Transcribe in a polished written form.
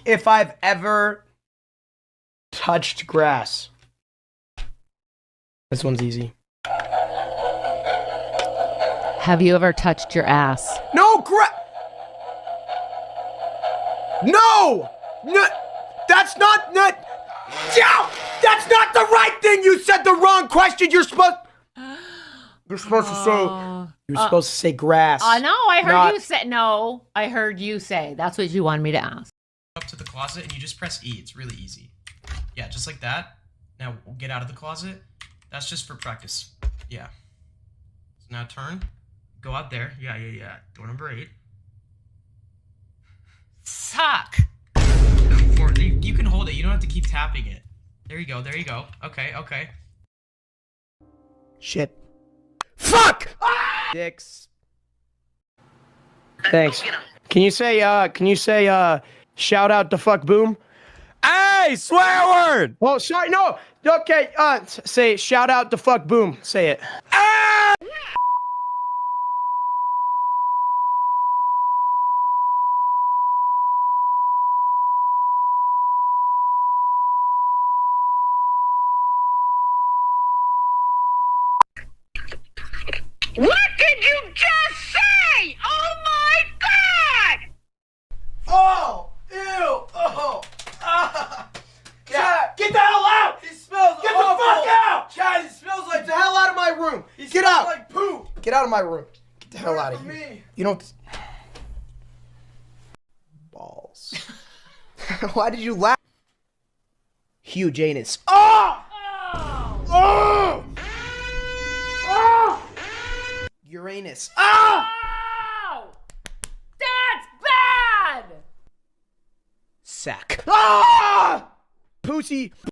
if I've ever touched grass. This one's easy. Have you ever touched your ass? No, No! No! That's not yeah! That's not the right thing! You said the wrong question! You're supposed to say... You're supposed to say grass. No, I heard you say... No, I heard you say. That's what you wanted me to ask. Up to the closet and you just press E. It's really easy. Yeah, just like that. Now we'll get out of the closet. That's just for practice. Yeah. So now turn. Go out there. Yeah. Door number 8. Suck! You can hold it. You don't have to keep tapping it. There you go. Okay. Shit. Fuck! Dicks. Thanks. Can you say, shout out to fuck boom? Hey, swear word! Oh, sorry, no. Okay, say shout out to fuck boom. Say it. What did you just say? Oh my God! Oh, ew, oh, ah. Chad, get the hell out! He smells Get awful. the fuck out! Chad, he smells like Get the hell out of my room! He Get smells out! like poop. Get out of my room. Get the hell out of For here. me. You don't... Balls. Why did you laugh? Huge anus. Oh! Oh! Oh! Uranus. Ah! Oh! That's bad! Sack. Ah! Pussy.